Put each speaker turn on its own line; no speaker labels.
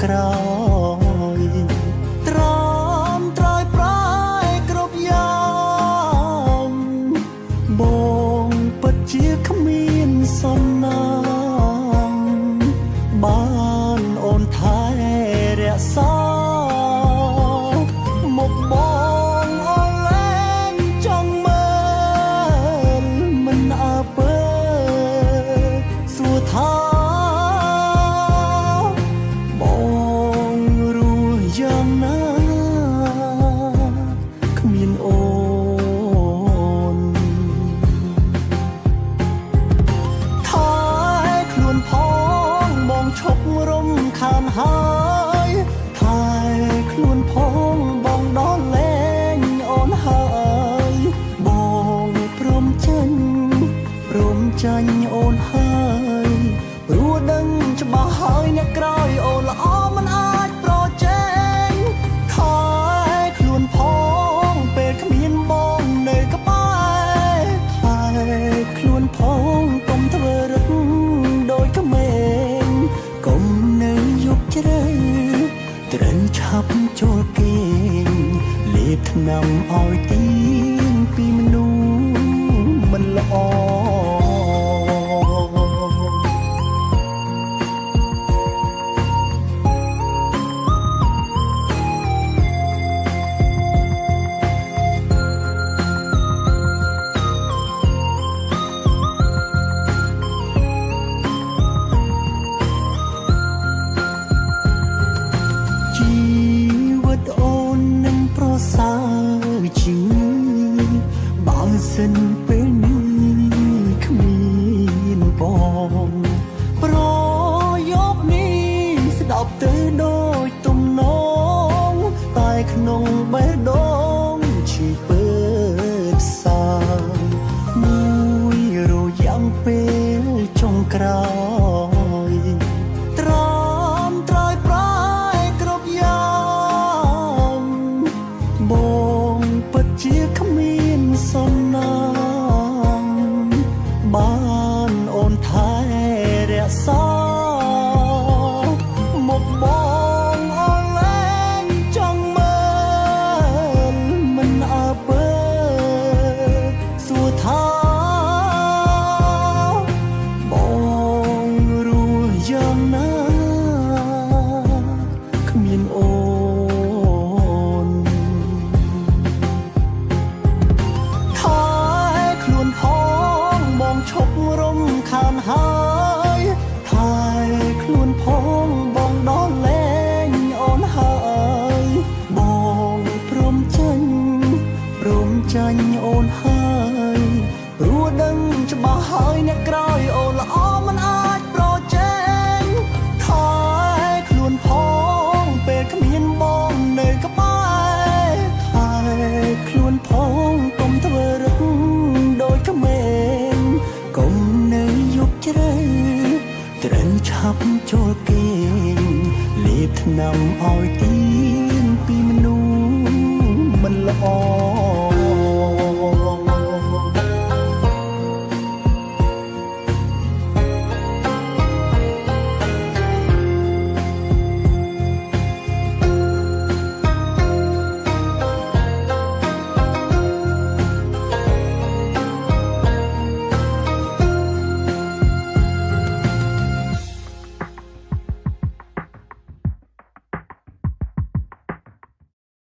ក្រោយត្រាំត្រើយប្រាយគ្រប់យ៉ាងបងពិតជាគ្មានសំណាងបានអូនថែរក្សាមកបងអូនលែងចង់មើលមិនអើពើសួរថាបងរស់យ៉ាងណាគ្មានអូនថែខ្លួនផងបងឈប់រំខានហើយថែខ្លួនផងបងដល់លែងអូនហើយបងព្រមចាញ់អូនហើយព្រោះដឹងច្បាស់ហើយអ្នកក្រោយអូនល្អមិនអាចប្រជែងថែខ្លួនផងពេលគ្មានបងនៅក្បែរថែខ្លួនផងកុំធ្វើរឹកដូចក្មេងកុំនៅយប់ជ្រៅត្រូវឆាប់ចូលគេងលេបថ្នាំឲ្យទៀងពីមនុស្សមិនល្អជីវិតអូននឹងប្រសើរជាងបើសិនពេលនេះគ្មានបងប្រយោគនេះស្ដាប់ទៅដូចទំនងតែក្នុងបេះដូងជាពើផ្សាមួយរយ៉ាងពេលចុងក្រោយត្រាំត្រើយប្រាយគ្រប់យ៉ាងបងពិតជាគ្មានសំណាងបានអូនថែរក្សាមកបងអូនលែងចង់មើលមិនអើពើសួរថាបងរស់យ៉ាងណាគ្មានអូនថែខ្លួនផងបងឈប់រំខានហើយថែខ្លួនផងបងដល់លែងអូនហើយបងព្រមចាញ់អូនហើយព្រោះដឹងច្បាស់ហើយអ្នកក្រោយអូនល្អមិនអាចប្រជែងថែខ្លួនផងពេលគ្មានបងនៅក្បែរថែខ្លួនផងកុំធ្វើរឹកដូចក្មេងកុំនៅយប់ជ្រៅត្រូវឆាប់ចូលគេងលេបថ្នាំឲ្យទៀងពីមនុស្សមិនល្អ